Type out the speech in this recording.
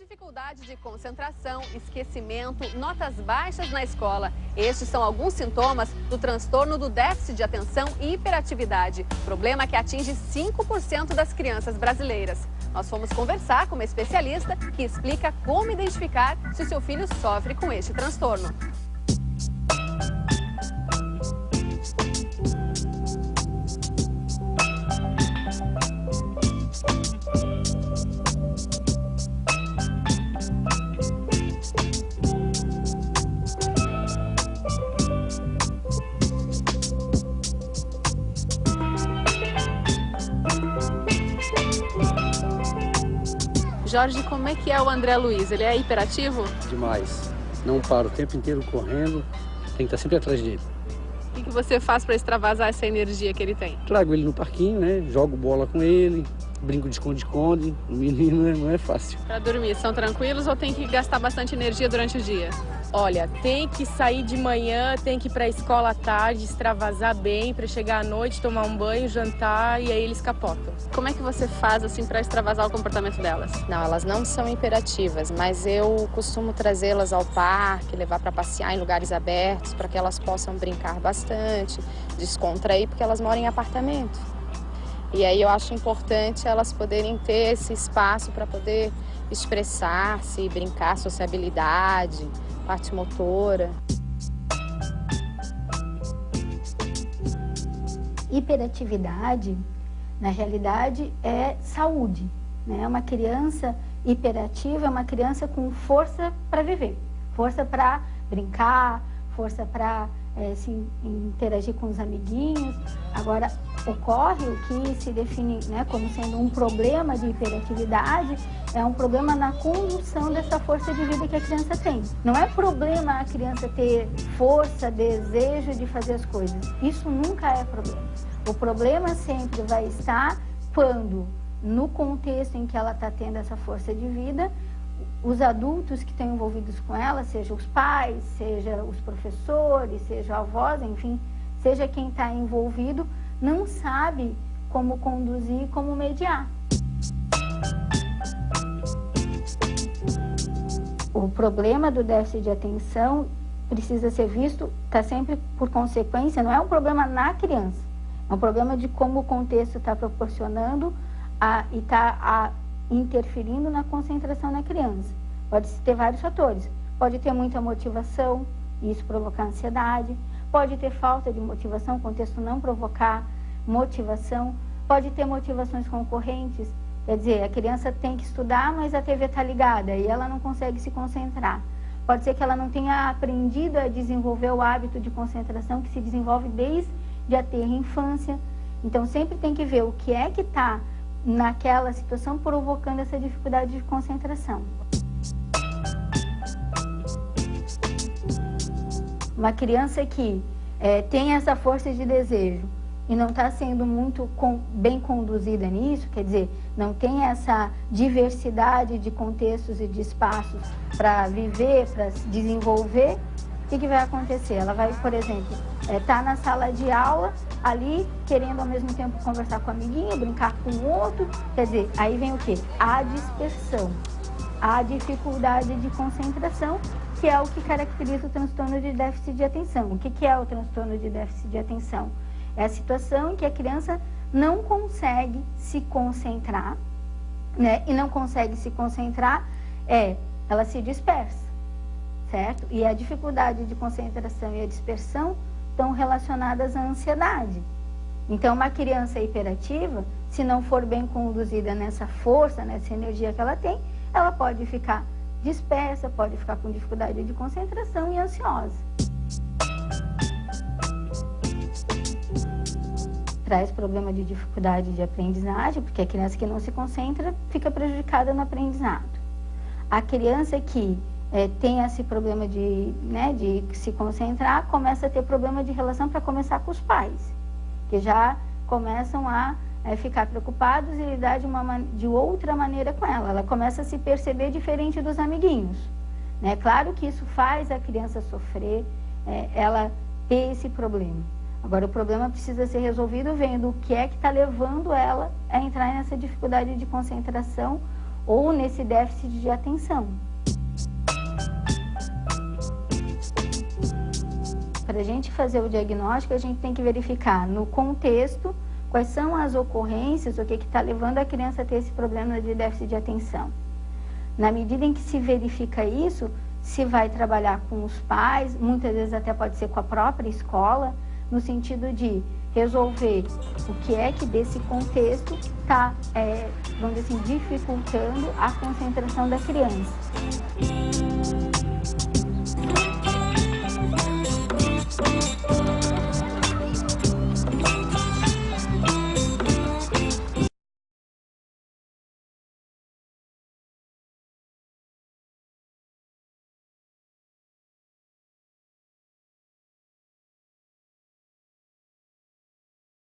Dificuldade de concentração, esquecimento, notas baixas na escola. Estes são alguns sintomas do transtorno do déficit de atenção e hiperatividade, problema que atinge 5% das crianças brasileiras. Nós fomos conversar com uma especialista que explica como identificar se o seu filho sofre com este transtorno. Jorge, como é que é o André Luiz? Ele é hiperativo? Demais. Não para o tempo inteiro correndo, tem que estar sempre atrás dele. O que você faz para extravasar essa energia que ele tem? Trago ele no parquinho, né? Jogo bola com ele, brinco de esconde-esconde. O menino não é fácil. Para dormir, são tranquilos ou tem que gastar bastante energia durante o dia? Olha, tem que sair de manhã, tem que ir para a escola à tarde, extravasar bem, para chegar à noite, tomar um banho, jantar e aí eles capotam. Como é que você faz assim para extravasar o comportamento delas? Não, elas não são hiperativas, mas eu costumo trazê-las ao parque, levar para passear em lugares abertos, para que elas possam brincar bastante, descontrair, porque elas moram em apartamento. E aí eu acho importante elas poderem ter esse espaço para poder expressar-se, brincar, sociabilidade, parte motora. Hiperatividade, na realidade, é saúde, né? Uma criança hiperativa é uma criança com força para viver, força para brincar, força para se interagir com os amiguinhos. Agora, ocorre o que se define, né, como sendo um problema de hiperatividade, é um problema na condução dessa força de vida que a criança tem. Não é problema a criança ter força, desejo de fazer as coisas. Isso nunca é problema. O problema sempre vai estar quando, no contexto em que ela está tendo essa força de vida, os adultos que estão envolvidos com ela, seja os pais, seja os professores, seja a avós, enfim, seja quem está envolvido, não sabe como conduzir, como mediar. O problema do déficit de atenção precisa ser visto, está sempre por consequência, não é um problema na criança, é um problema de como o contexto está proporcionando e está interferindo na concentração na criança. Pode ter vários fatores. Pode ter muita motivação, e isso provocar ansiedade. Pode ter falta de motivação, o contexto não provocar motivação. Pode ter motivações concorrentes, quer dizer, a criança tem que estudar, mas a TV está ligada e ela não consegue se concentrar. Pode ser que ela não tenha aprendido a desenvolver o hábito de concentração que se desenvolve desde a tenra infância. Então sempre tem que ver o que é que está naquela situação provocando essa dificuldade de concentração. Uma criança que tem essa força de desejo e não está sendo muito bem conduzida nisso, quer dizer, não tem essa diversidade de contextos e de espaços para viver, para se desenvolver, o que vai acontecer? Ela vai, por exemplo, estar na sala de aula, ali, querendo ao mesmo tempo conversar com o amiguinho, brincar com o outro, quer dizer, aí vem o quê? A dispersão, a dificuldade de concentração, que é o que caracteriza o transtorno de déficit de atenção. O que é o transtorno de déficit de atenção? É a situação em que a criança não consegue se concentrar, né? E não consegue se concentrar, ela se dispersa. Certo? E a dificuldade de concentração e a dispersão estão relacionadas à ansiedade. Então, uma criança hiperativa, se não for bem conduzida nessa força, nessa energia que ela tem, ela pode ficar dispersa, pode ficar com dificuldade de concentração e ansiosa. Traz problema de dificuldade de aprendizagem, porque a criança que não se concentra fica prejudicada no aprendizado. A criança que tem esse problema de se concentrar, começa a ter problema de relação para começar com os pais, que já começam a ficar preocupados e lidar de outra maneira com ela. Ela começa a se perceber diferente dos amiguinhos. Né? Claro que isso faz a criança sofrer, ela ter esse problema. Agora, o problema precisa ser resolvido vendo o que é que está levando ela a entrar nessa dificuldade de concentração ou nesse déficit de atenção. Para a gente fazer o diagnóstico, a gente tem que verificar no contexto quais são as ocorrências, o que está levando a criança a ter esse problema de déficit de atenção. Na medida em que se verifica isso, se vai trabalhar com os pais, muitas vezes até pode ser com a própria escola, no sentido de resolver o que é que desse contexto está, vamos dizer assim, dificultando a concentração da criança.